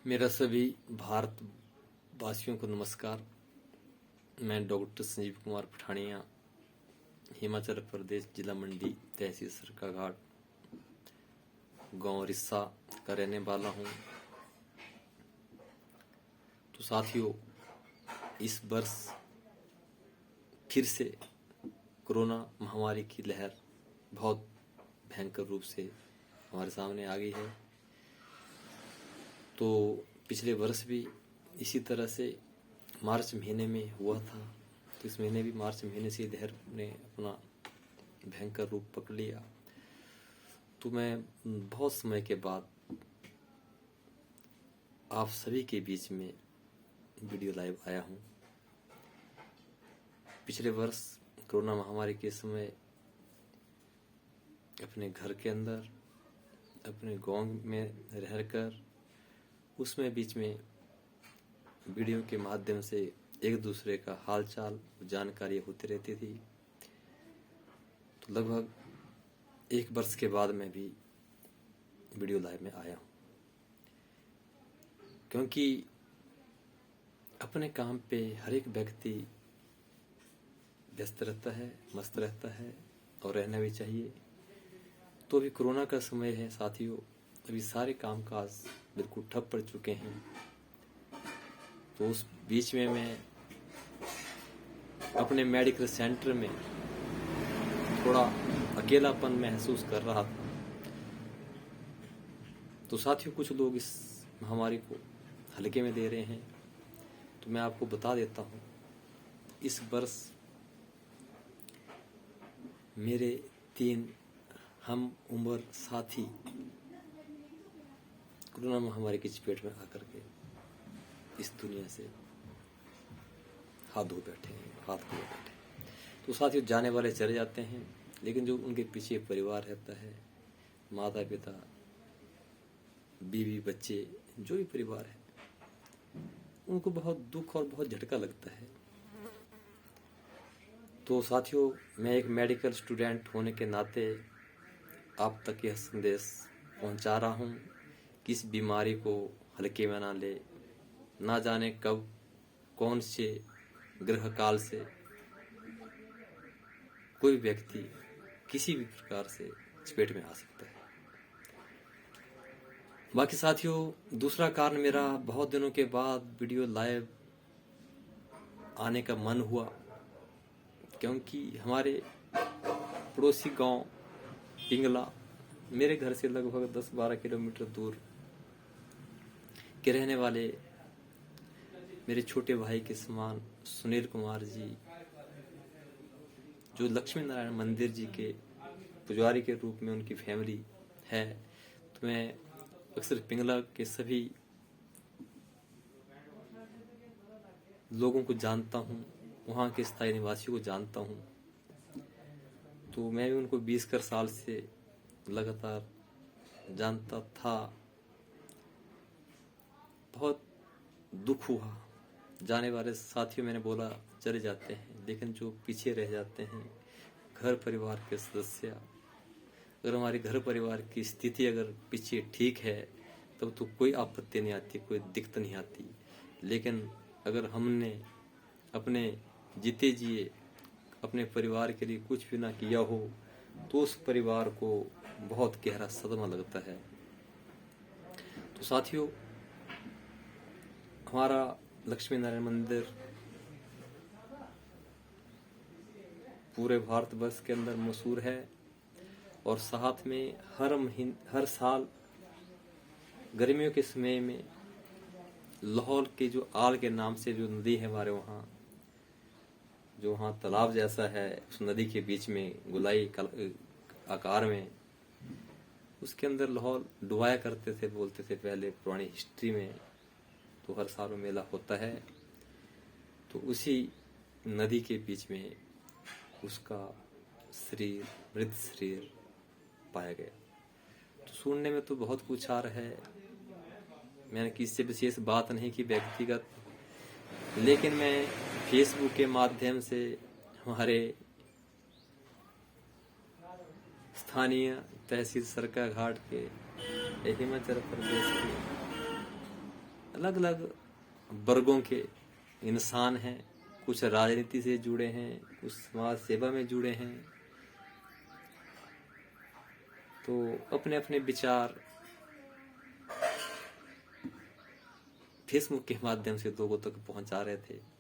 मेरा सभी भारत वासियों को नमस्कार। मैं डॉक्टर संजीव कुमार पठानिया, हिमाचल प्रदेश, जिला मंडी, तहसील सरकाघाट, गांव रिस्सा का रहने वाला हूं। तो साथियों, इस वर्ष फिर से कोरोना महामारी की लहर बहुत भयंकर रूप से हमारे सामने आ गई है। तो पिछले वर्ष भी इसी तरह से मार्च महीने में हुआ था, तो इस महीने भी मार्च महीने से लहर ने अपना भयंकर रूप पकड़ लिया। तो मैं बहुत समय के बाद आप सभी के बीच में वीडियो लाइव आया हूँ। पिछले वर्ष कोरोना महामारी के समय अपने घर के अंदर, अपने गांव में रहकर उसमें बीच में वीडियो के माध्यम से एक दूसरे का हालचाल जानकारी होती रहती थी। तो लगभग एक वर्ष के बाद मैं भी वीडियो लाइव में आया हूँ, क्योंकि अपने काम पे हर एक व्यक्ति व्यस्त रहता है, मस्त रहता है, और रहना भी चाहिए। तो अभी कोरोना का समय है साथियों, अभी सारे कामकाज बिल्कुल ठप पड़ चुके हैं। तो उस बीच में मैं अपने मेडिकल सेंटर में थोड़ा अकेलापन महसूस कर रहा था। तो साथियों, कुछ लोग इस महामारी को हल्के में ले रहे हैं। तो मैं आपको बता देता हूँ, इस वर्ष मेरे 3 हम उम्र साथी कोरोना महामारी की चपेट में आकर के इस दुनिया से हाथ धो बैठे हैं, हाथ धो बैठे हैं। तो साथियों, जाने वाले चले जाते हैं, लेकिन जो उनके पीछे परिवार रहता है, माता पिता, बीवी, बच्चे, जो भी परिवार है, उनको बहुत दुख और बहुत झटका लगता है। तो साथियों, मैं एक मेडिकल स्टूडेंट होने के नाते आप तक यह संदेश पहुंचा रहा हूं कि इस बीमारी को हल्के में ना ले। ना जाने कब कौन से ग्रह काल से कोई व्यक्ति किसी भी प्रकार से चपेट में आ सकता है। बाकी साथियों, दूसरा कारण मेरा बहुत दिनों के बाद वीडियो लाइव आने का मन हुआ, क्योंकि हमारे पड़ोसी गांव पिंगला मेरे घर से लगभग 10-12 किलोमीटर दूर के रहने वाले मेरे छोटे भाई के समान सुनील कुमार जी, जो लक्ष्मी नारायण मंदिर जी के पुजारी के रूप में उनकी फैमिली है। तो मैं अक्सर पिंगला के सभी लोगों को जानता हूँ, वहाँ के स्थायी निवासियों को जानता हूँ। तो मैं भी उनको 20 साल से लगातार जानता था। बहुत दुख हुआ, जाने वाले साथियों, मैंने बोला चले जाते हैं, लेकिन जो पीछे रह जाते हैं घर परिवार के सदस्य, अगर हमारे घर परिवार की स्थिति अगर पीछे ठीक है तब तो कोई आपत्ति नहीं आती, कोई दिक्कत नहीं आती। लेकिन अगर हमने अपने जीते जिए अपने परिवार के लिए कुछ भी ना किया हो तो उस परिवार को बहुत गहरा सदमा लगता है। तो साथियों, हमारा लक्ष्मी नारायण मंदिर पूरे भारतवर्ष के अंदर मशहूर है, और साथ में हर साल गर्मियों के समय में लाहौल के जो आल के नाम से जो नदी है हमारे वहाँ, जो वहाँ तालाब जैसा है, उस नदी के बीच में गोलाई आकार में, उसके अंदर लाहौल डुबाया करते थे, बोलते थे पहले पुरानी हिस्ट्री में। तो हर साल मेला होता है। तो उसी नदी के बीच में उसका शरीर, मृत शरीर पाया गया। तो सुनने में तो बहुत कुछ आ रहा है, मैंने किसी विशेष बात नहीं की व्यक्तिगत, लेकिन मैं फेसबुक के माध्यम से हमारे स्थानीय तहसील सरकाघाट के हिमाचल प्रदेश के अलग अलग वर्गों के इंसान हैं, कुछ राजनीति से जुड़े हैं, कुछ समाज सेवा में जुड़े हैं। तो अपने अपने विचार फेसबुक के माध्यम से लोगों तक पहुंचा रहे थे।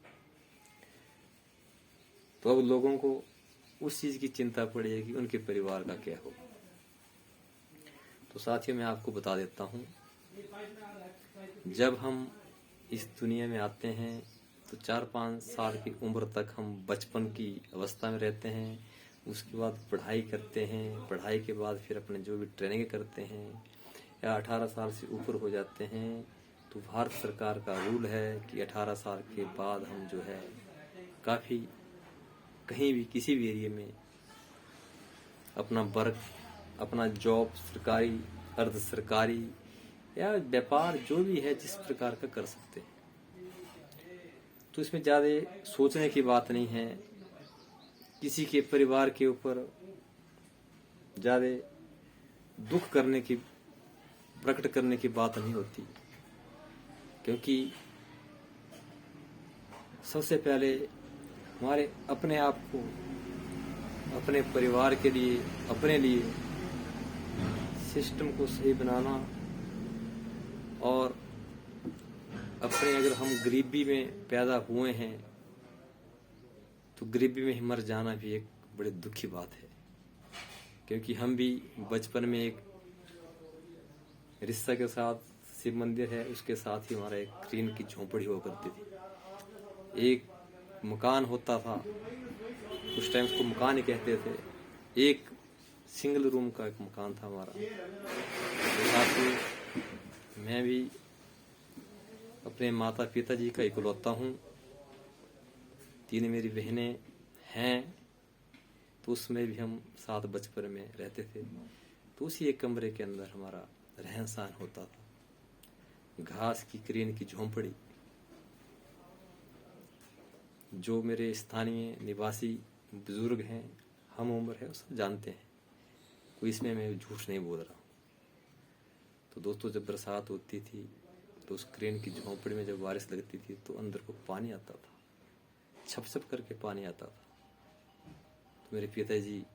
तो अब लोगों को उस चीज की चिंता पड़ी है कि उनके परिवार का क्या हो। तो साथियों, मैं आपको बता देता हूं, जब हम इस दुनिया में आते हैं तो 4-5 साल की उम्र तक हम बचपन की अवस्था में रहते हैं। उसके बाद पढ़ाई करते हैं, पढ़ाई के बाद फिर अपने जो भी ट्रेनिंग करते हैं, या 18 साल से ऊपर हो जाते हैं तो भारत सरकार का रूल है कि 18 साल के बाद हम जो है काफ़ी कहीं भी किसी भी एरिया में अपना वर्क, अपना जॉब, सरकारी, अर्ध सरकारी या व्यापार जो भी है जिस प्रकार का कर सकते हैं। तो इसमें ज़्यादा सोचने की बात नहीं है, किसी के परिवार के ऊपर ज़्यादा दुख करने की, प्रकट करने की बात नहीं होती। क्योंकि सबसे पहले हमारे अपने आप को, अपने परिवार के लिए, अपने लिए सिस्टम को सही बनाना, और अपने अगर हम गरीबी में पैदा हुए हैं तो गरीबी में ही मर जाना भी एक बड़ी दुख की बात है। क्योंकि हम भी बचपन में एक रिश्ता के साथ शिव मंदिर है, उसके साथ ही हमारा एक टीन की झोंपड़ी हुआ करती थी। एक मकान होता था, उस टाइम उसको मकान ही कहते थे, एक सिंगल रूम का एक मकान था हमारा। तो साथ ही मैं भी अपने माता पिता जी का इकलौता हूँ, 3 मेरी बहनें हैं। तो उसमें भी हम साथ बचपन में रहते थे। तो उसी एक कमरे के अंदर हमारा रहन सहन होता था। घास की क्रेन की झोंपड़ी, जो मेरे स्थानीय निवासी बुजुर्ग हैं, हम उम्र है, सब जानते हैं। कोई इसमें मैं झूठ नहीं बोल रहा हूँ। तो दोस्तों, जब बरसात होती थी तो उस क्रेन की झोंपड़ी में जब बारिश लगती थी तो अंदर को पानी आता था, छप छप करके पानी आता था। तो मेरे पिताजी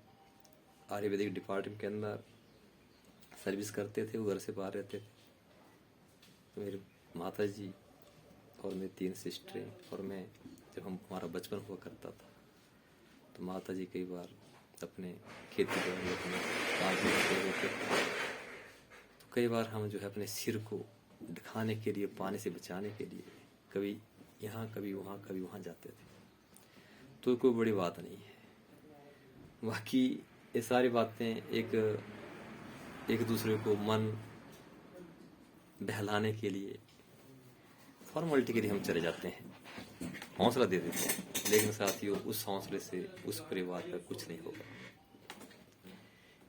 आयुर्वेदिक डिपार्टमेंट के अंदर सर्विस करते थे, वो घर से बाहर रहते थे। तो मेरे माता जी और मेरी 3 सिस्टरें और मैं, जब हमारा बचपन हुआ करता था तो माता जी कई बार अपने खेती में अपने काम में होते थे। तो कई बार हम जो है अपने सिर को ढकाने के लिए, पानी से बचाने के लिए कभी यहाँ कभी वहाँ जाते थे। तो कोई बड़ी बात नहीं है। बाकी ये सारी बातें एक दूसरे को मन बहलाने के लिए, फॉर्मेलिटी के लिए हम चले जाते हैं, हौसला दे देते हैं। लेकिन साथियों, उस हौसले से उस परिवार का कुछ नहीं होगा।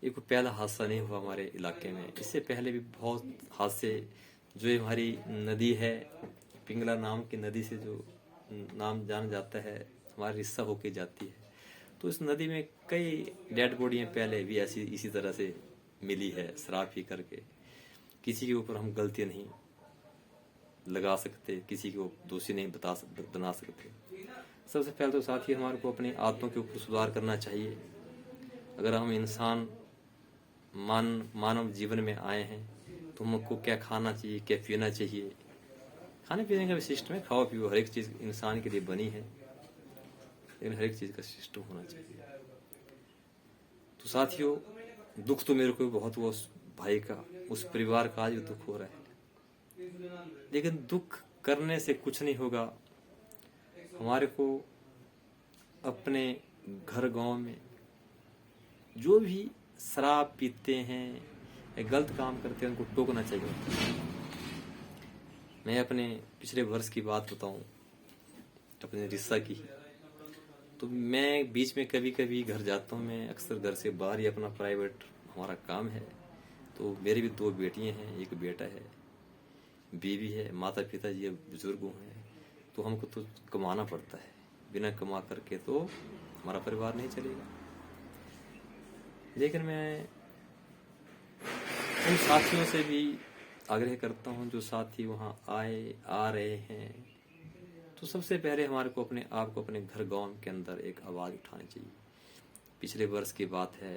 ये कोई पहला हादसा नहीं हुआ हमारे इलाके में, इससे पहले भी बहुत हादसे, जो हमारी नदी है, पिंगला नाम की नदी से जो नाम जाना जाता है, हमारी रिश्ता होके जाती है। तो इस नदी में कई डेड बॉडियाँ पहले भी ऐसी इसी तरह से मिली है, शराब पी करके। किसी के ऊपर हम गलती नहीं लगा सकते, किसी को दोषी नहीं बना सकते। सबसे पहले तो साथ ही हमारे को अपनी आदतों के ऊपर सुधार करना चाहिए। अगर हम इंसान मानव जीवन में आए हैं तो हमको क्या खाना चाहिए, क्या पीना चाहिए। खाने पीने का भी सिस्टम है, खाओ पियो, हर एक चीज़ इंसान के लिए बनी है, लेकिन हर एक चीज़ का सिस्टम होना चाहिए। तो साथियों, दुख तो मेरे को बहुत हुआ उस भाई का, उस परिवार का आज भी दुख हो रहा है। लेकिन दुख करने से कुछ नहीं होगा। हमारे को अपने घर गांव में जो भी शराब पीते हैं या गलत काम करते हैं उनको टोकना चाहिए। मैं अपने पिछले वर्ष की बात बताऊं, अपने रिश्ता की, तो मैं बीच में कभी कभी घर जाता हूं। मैं अक्सर घर से बाहर ही अपना प्राइवेट हमारा काम है। तो मेरी भी 2 बेटियां हैं, एक बेटा है, बीवी है, माता पिता जी बुजुर्ग हैं। तो हमको तो कमाना पड़ता है, बिना कमा करके तो हमारा परिवार नहीं चलेगा। लेकिन मैं उन साथियों से भी आग्रह करता हूँ जो साथी वहाँ आए आ रहे हैं, तो सबसे पहले हमारे को अपने आप को अपने घर गांव के अंदर एक आवाज़ उठानी चाहिए। पिछले वर्ष की बात है,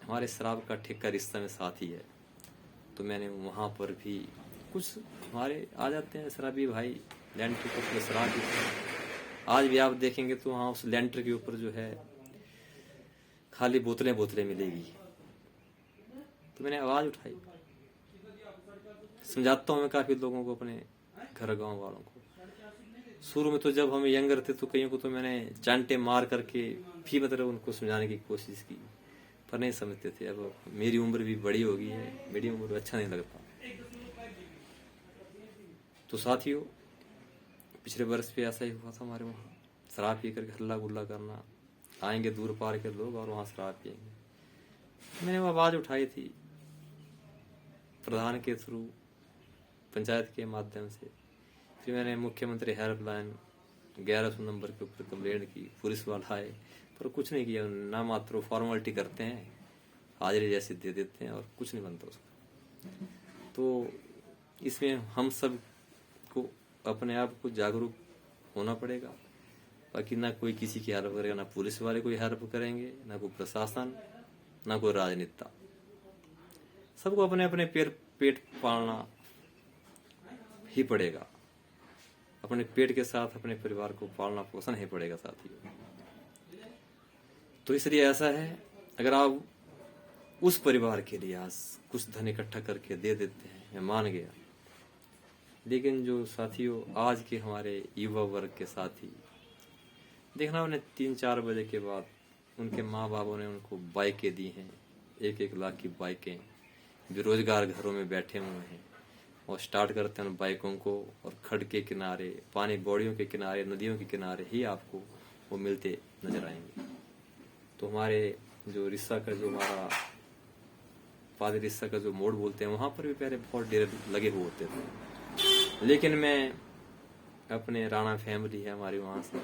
हमारे शराब का ठेका रिश्ता में साथी है, तो मैंने वहाँ पर भी कुछ हमारे आ जाते हैं शराबी भाई, लेंटर के ऊपर शराब पीते हैं। आज भी आप देखेंगे तो वहाँ उस लेंटर के ऊपर जो है खाली बोतलें बोतलें मिलेगी। तो मैंने आवाज़ उठाई, समझाता हूँ मैं काफ़ी लोगों को, अपने घर गांव वालों को। शुरू में तो जब हम यंगर थे तो कईयों को तो मैंने चांटे मार करके भी मतलब उनको समझाने की कोशिश की, पर नहीं समझते थे। अब मेरी उम्र भी बड़ी हो गई है, मेरी उम्र अच्छा नहीं लगता। तो साथियों, पिछले वर्ष भी ऐसा ही हुआ था हमारे वहाँ, शराब पी करके हल्ला गुल्ला करना, आएंगे दूर पार के लोग और वहाँ शराब पियेंगे। मैंने वो आवाज़ उठाई थी प्रधान के थ्रू, पंचायत के माध्यम से। फिर मैंने मुख्यमंत्री हेल्पलाइन 1100 नंबर के ऊपर कंप्लेंट की, पुलिस वाला आए, पर कुछ नहीं किया। ना मात्र फॉर्मेलिटी करते हैं, हाजिरी जैसे दे देते हैं और कुछ नहीं बनता उसका। तो इसमें हम सब को अपने आप को जागरूक होना पड़ेगा, बाकी ना कोई किसी की हेल्प करेगा, ना पुलिस वाले कोई हेल्प करेंगे, ना कोई प्रशासन, ना कोई राजनेता। सबको अपने अपने पेट पालना ही पड़ेगा, अपने पेट के साथ अपने परिवार को पालना पोषण ही पड़ेगा साथियों। तो इसलिए ऐसा है, अगर आप उस परिवार के लिए आज कुछ धन इकट्ठा करके दे देते हैं, मैं मान गया, लेकिन जो साथियों आज के हमारे युवा वर्ग के साथी, देखना उन्हें 3-4 बजे के बाद उनके माँ बापों ने उनको बाइकें दी हैं, 1-1 लाख की बाइकें, बेरोजगार घरों में बैठे हुए हैं और स्टार्ट करते हैं उन बाइकों को, और खड के किनारे, पानी बौड़ियों के किनारे, नदियों के किनारे ही आपको वो मिलते नजर आएंगे। तो हमारे जो रिस्सा का जो हमारा पादरी रिस्सा का जो मोड़ बोलते हैं, वहाँ पर भी पहले बहुत डेरे लगे हुए होते थे। लेकिन मैं अपने राणा फैमिली है हमारी, वहाँ से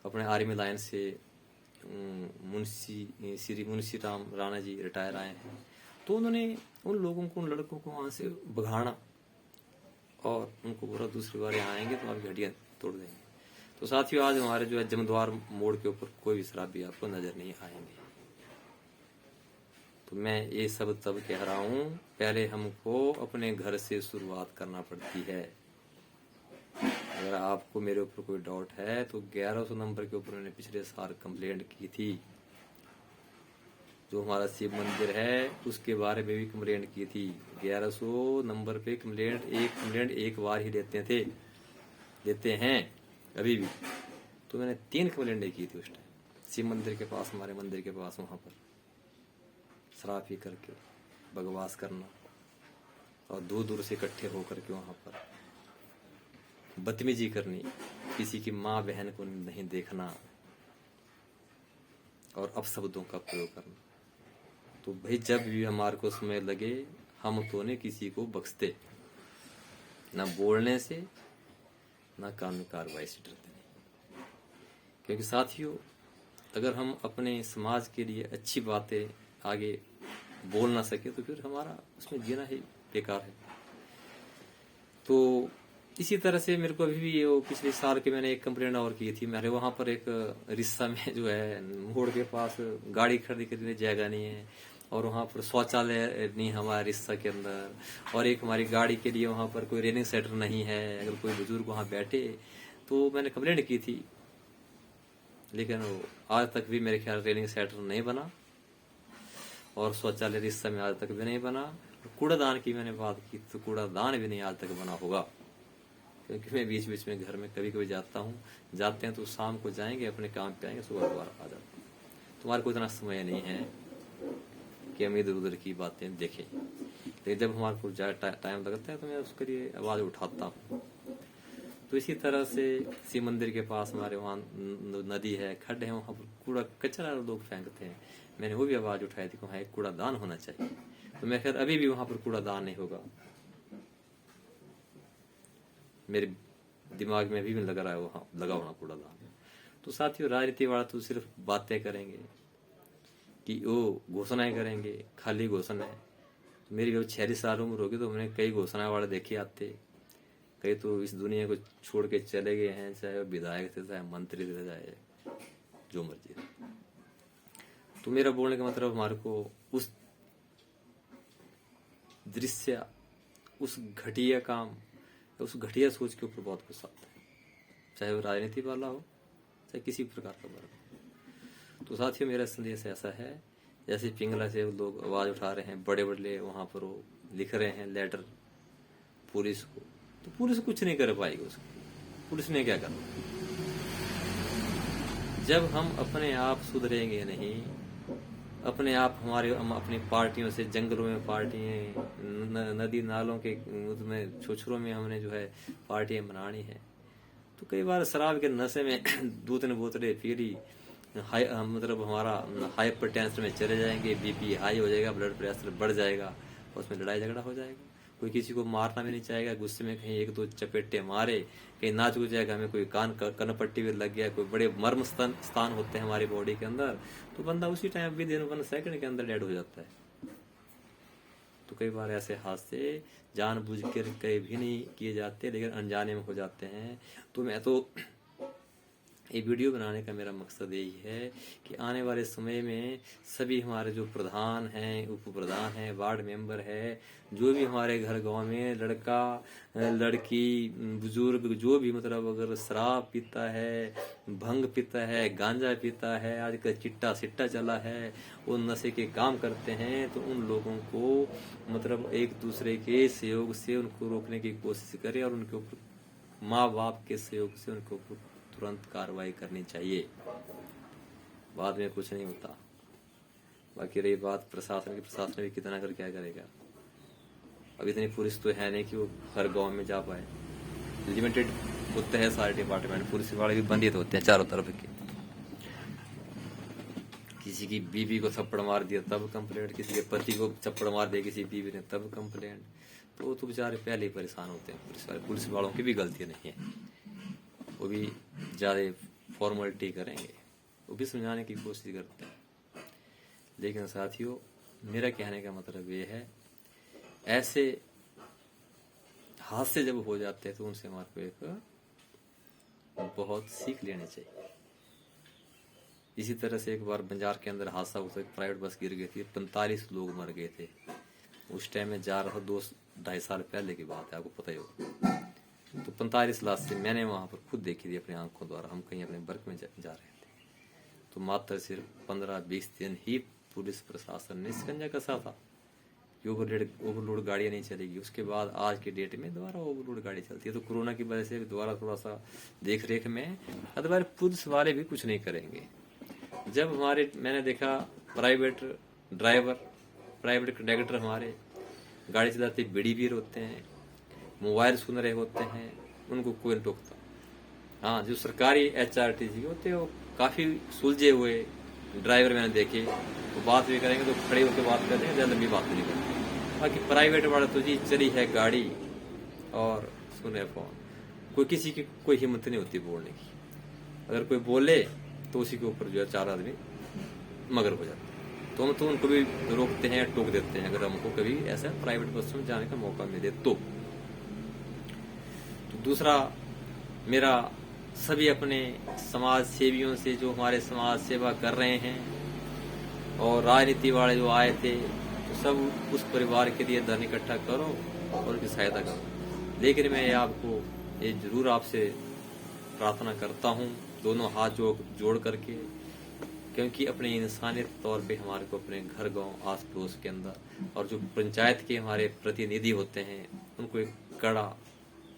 अपने आर्मी लाइन से श्री मुंशी राम राणा जी रिटायर आए हैं, तो उन्होंने उन लोगों को, उन लड़कों को वहाँ से भगाना और उनको बोला दूसरी बार यहाँ आएंगे तो आप हड्डियाँ तोड़ देंगे। तो साथियों, आज हमारे जो है जमद्वार मोड़ के ऊपर कोई भी शराबी आपको नजर नहीं आएंगे। तो मैं ये सब तब कह रहा हूँ, पहले हमको अपने घर से शुरुआत करना पड़ती है। अगर आपको मेरे ऊपर कोई डाउट है तो 1100 नंबर के ऊपर मैंने पिछले साल कंप्लेंट की थी। जो हमारा शिव मंदिर है उसके बारे में भी कंप्लेंट की थी। 1100 नंबर पे कंप्लेंट एक बार ही लेते हैं अभी भी। तो मैंने 3 कंप्लेंटें की थी उस टाइम, शिव मंदिर के पास, हमारे मंदिर के पास, वहाँ पर शराब पी करके बकवास करना और दूर दूर से इकट्ठे होकर के वहाँ पर बदतमीजी करनी, किसी की माँ बहन को नहीं देखना और अपशब्दों का प्रयोग करना। तो भाई, जब भी हमारे को समय लगे, हम तो ने किसी को बख्शते ना, बोलने से ना कानूनी कार्रवाई से डरते नहीं। क्योंकि साथियों, अगर हम अपने समाज के लिए अच्छी बातें आगे बोल ना सके तो फिर हमारा उसमें जीना ही बेकार है। तो इसी तरह से मेरे को अभी भी वो पिछले साल के मैंने एक कंप्लेंट और की थी। मेरे वहाँ पर एक रिश्ता में जो है मोड़ के पास गाड़ी खड़ी करने जगह नहीं है, और वहाँ पर शौचालय नहीं हमारे रिश्ता के अंदर, और एक हमारी गाड़ी के लिए वहाँ पर कोई रेलिंग सेटर नहीं है। अगर कोई बुजुर्ग वहाँ बैठे तो मैंने कंप्लेंट की थी, लेकिन वो आज तक भी मेरे ख्याल रेलिंग सेटर नहीं बना और शौचालय रिश्ता में आज तक भी नहीं बना। कूड़ादान की मैंने बात की तो कूड़ादान भी नहीं आज तक बना होगा, क्योंकि मैं बीच बीच में घर में कभी कभी जाते हैं तो शाम को जाएंगे, अपने काम पे आएंगे, सुबह दोबारा आ जाते हैं। तुम्हारे को इतना समय नहीं है कि हम इधर उधर की बातें देखें, लेकिन जब हमारे को टाइम लगता है तो मैं उसके लिए आवाज़ उठाता हूँ। तो इसी तरह से शिव मंदिर के पास हमारे वहाँ नदी है, खड्डे हैं, वहाँ पर कूड़ा कचरा लोग फेंकते हैं। मैंने वो भी आवाज़ उठाई थी कि वहाँ एक कूड़ादान होना चाहिए। तो मैं खैर अभी भी वहाँ पर कूड़ादान नहीं होगा, मेरे दिमाग में अभी भी लगा रहा है वहाँ लगा होना कूड़ादान। तो साथियों, राजनीति वाला तो सिर्फ बातें करेंगे कि वो घोषणाएं करेंगे, खाली घोषणा है। मेरी जब 46 साल उम्र होगी तो हमने कई घोषणा वाले देखे आते, कई तो इस दुनिया को छोड़ के चले गए हैं, चाहे वो विधायक थे, चाहे मंत्री थे, चाहे जो मर्जी। तो मेरा बोलने का मतलब हमारे को उस दृश्य, उस घटिया काम, उस घटिया सोच के ऊपर बहुत गुस्सा आता है, चाहे वो राजनीति वाला हो, चाहे किसी प्रकार का वर्ग। तो साथियों, मेरा संदेश ऐसा है, जैसे पिंगला से लोग आवाज उठा रहे हैं, बड़े बड़े वहां पर वो लिख रहे हैं लेटर पुलिस को, तो पुलिस कुछ नहीं कर पाएगी उसको। पुलिस ने क्या करना? जब हम अपने आप सुधरेंगे नहीं, अपने आप हम अपनी पार्टियों से, जंगलों में पार्टियां, नदी नालों के उसमें छोछरों में हमने जो है पार्टियां बनानी है, तो कई बार शराब के नशे में 2-3 बोतलें पीली, मतलब हमारा हाइपरटेंशन में चले जाएंगे, बीपी हाई हो जाएगा, ब्लड प्रेशर बढ़ जाएगा, उसमें लड़ाई झगड़ा हो जाएगा। कोई किसी को मारना भी नहीं चाहेगा, गुस्से में कहीं 1-2 चपेटे मारे, कहीं नाच हो जाएगा, हमें कोई कन पट्टी भी लग गया, कोई बड़े मर्म स्थान होते हैं हमारी बॉडी के अंदर, तो बंदा उसी टाइम विदिन 1 सेकंड के अंदर डेड हो जाता है। तो कई बार ऐसे हादसे जानबूझ कर कहीं भी नहीं किए जाते, लेकिन अनजाने में हो जाते हैं। तो मैं तो ये वीडियो बनाने का मेरा मकसद यही है कि आने वाले समय में सभी हमारे जो प्रधान हैं, उप प्रधान हैं, वार्ड मेंबर है, जो भी हमारे घर गांव में लड़का लड़की बुजुर्ग जो भी मतलब अगर शराब पीता है, भंग पीता है, गांजा पीता है, आजकल चिट्टा सिट्टा चला है, वो नशे के काम करते हैं, तो उन लोगों को मतलब एक दूसरे के सहयोग से उनको रोकने की कोशिश करें और उनके ऊपर माँ बाप के सहयोग से उनके ऊपर तुरंत कार्रवाई करनी चाहिए। बाद में कुछ नहीं होता। बाकी रही बात प्रशासन की, प्रशासन भी कितना कर क्या करेगा? अब इतनी पुलिस तो है नहीं कि वो हर गांव में जा पाए, लिमिटेड होते हैं सारे डिपार्टमेंट, पुलिस वाले भी बंदित होते हैं चारों तरफ के। किसी की बीवी को थप्पड़ मार दिया तब कंप्लेंट, किसी के पति को थप्पड़ मार दिया किसी बीवी ने तब कंप्लेंट, तो वो तो बेचारे पहले ही परेशान होते हैं पुलिस वाले। पुलिस वालों की भी गलती नहीं है, वो भी ज़्यादा फॉर्मेलिटी करेंगे, वो भी समझाने की कोशिश करते हैं। लेकिन साथियों, मेरा कहने का मतलब ये है, ऐसे हादसे जब हो जाते हैं तो उनसे हमारे को एक बहुत सीख लेनी चाहिए। इसी तरह से एक बार बंजार के अंदर हादसा हुआ, एक प्राइवेट बस गिर गई थी, 45 लोग मर गए थे। उस टाइम में जा रहा था, 2-2.5 साल पहले की बात है, आपको पता ही होगा। तो 45 लाश मैंने वहां पर खुद देखी थी अपनी आंखों द्वारा। हम कहीं अपने वर्क में जा रहे थे, तो मात्र सिर्फ 15-20 दिन ही पुलिस प्रशासन ने शिकंजा कसा था कि ओवरलोड गाड़ियां नहीं चलेगी। उसके बाद आज के डेट में दोबारा ओवरलोड गाड़ी चलती है। तो कोरोना की वजह से दोबारा थोड़ा सा देख रेख में, अदरवाइज पुलिस वाले भी कुछ नहीं करेंगे। जब मैंने देखा प्राइवेट ड्राइवर, प्राइवेट कंडक्टर हमारे गाड़ी चलाते बीड़ी पी होते हैं, मोबाइल सुन रहे होते हैं, उनको कोई नहीं टोकता। हाँ, जो सरकारी HRTC होते हैं वो काफी सुलझे हुए ड्राइवर मैंने देखे, वो बात भी करेंगे तो खड़े होकर बात करते हैं, ज्यादा लंबी बात नहीं करते। बाकी प्राइवेट वाला तो जी चली है गाड़ी और सुने फोन, कोई किसी की कोई हिम्मत नहीं होती बोलने की। अगर कोई बोले तो उसी के ऊपर जो है 4 आदमी मगर हो जाते हैं। तो हम तो उनको भी रोकते हैं, टोक देते हैं अगर हमको कभी ऐसा प्राइवेट बस में जाने का मौका मिले तो। दूसरा, मेरा सभी अपने समाज सेवियों से, जो हमारे समाज सेवा कर रहे हैं, और राजनीति वाले जो आए थे, तो सब उस परिवार के लिए धन इकट्ठा करो और उनकी सहायता करो। लेकिन मैं आपको ये जरूर आपसे प्रार्थना करता हूँ, दोनों हाथ जोड़ करके, क्योंकि अपने इंसानियत तौर पे हमारे को अपने घर गांव आस पड़ोस के अंदर, और जो पंचायत के हमारे प्रतिनिधि होते हैं, उनको एक कड़ा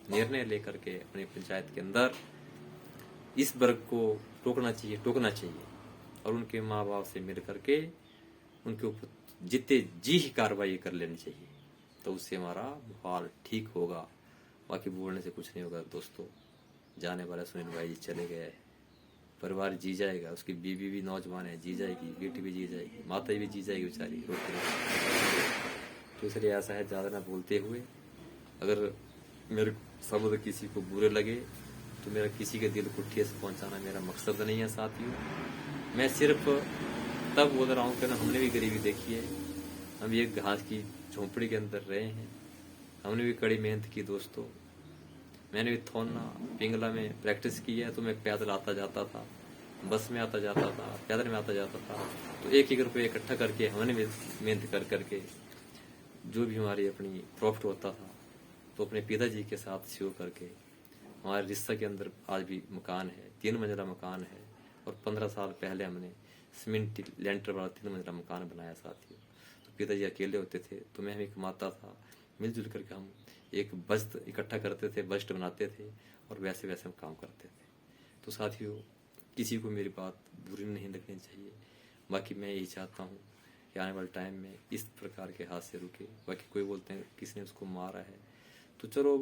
निर्णय लेकर के अपनी पंचायत के अंदर इस वर्ग को टोकना चाहिए, और उनके माँ बाप से मिल करके उनके ऊपर जितने जी ही कार्रवाई कर लेनी चाहिए, तो उससे हमारा माहौल ठीक होगा। बाकी बोलने से कुछ नहीं होगा दोस्तों। जाने वाला सुनील भाई जी चले गए, परिवार जी जाएगा, उसकी बीवी भी नौजवान है, जी जाएगी, बेटी भी जी जाएगी, माता भी जी जाएगी बेचारी रोते रोते। तो इसलिए ऐसा है, ज्यादा ना बोलते हुए, अगर मेरे शब्द किसी को बुरे लगे तो मेरा किसी के दिल को ठेस पहुंचाना मेरा मकसद नहीं है साथियों। मैं सिर्फ तब बोल रहा हूँ कि हमने भी गरीबी देखी है, हम एक घास की झोंपड़ी के अंदर रहे हैं। हमने भी कड़ी मेहनत की दोस्तों। मैंने भी थोना पिंगला में प्रैक्टिस की है, तो मैं पैदल आता जाता था, बस में आता जाता था, पैदल में आता जाता था। तो एक एक रुपये इकट्ठा करके हमने भी मेहनत कर करके जो भी हमारी अपनी प्रॉफिट होता था तो अपने पिताजी के साथ शेयर करके हमारे रिश्ता के अंदर आज भी मकान है, 3 मंजिला मकान है। और 15 साल पहले हमने सीमेंट लेंटर वाला 3 मंजिला मकान बनाया साथियों। तो पिताजी अकेले होते थे तो मैं भी कमाता था, मिलजुल करके हम एक बस्ट इकट्ठा करते थे, बस्ट बनाते थे और वैसे वैसे हम काम करते थे। तो साथियों, किसी को मेरी बात बुरी नहीं लगनी चाहिए। बाकी मैं यही चाहता हूँ कि आने वाले टाइम में इस प्रकार के हादसे रुके। बाकी कोई बोलते हैं किसी ने उसको मारा है, तो चलो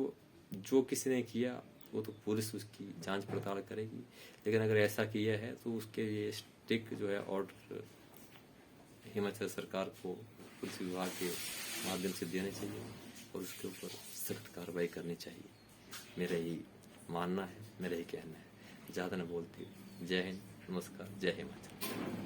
जो किसी ने किया वो तो पुलिस उसकी जांच पड़ताल करेगी। लेकिन अगर ऐसा किया है तो उसके लिए स्ट्रिक्ट जो है ऑर्डर हिमाचल सरकार को पुलिस विभाग के माध्यम से देने चाहिए और उसके ऊपर सख्त कार्रवाई करनी चाहिए। मेरा यही मानना है, मेरा यही कहना है। ज़्यादा न बोलती हूँ। जय हिंद, नमस्कार, जय हिमाचल।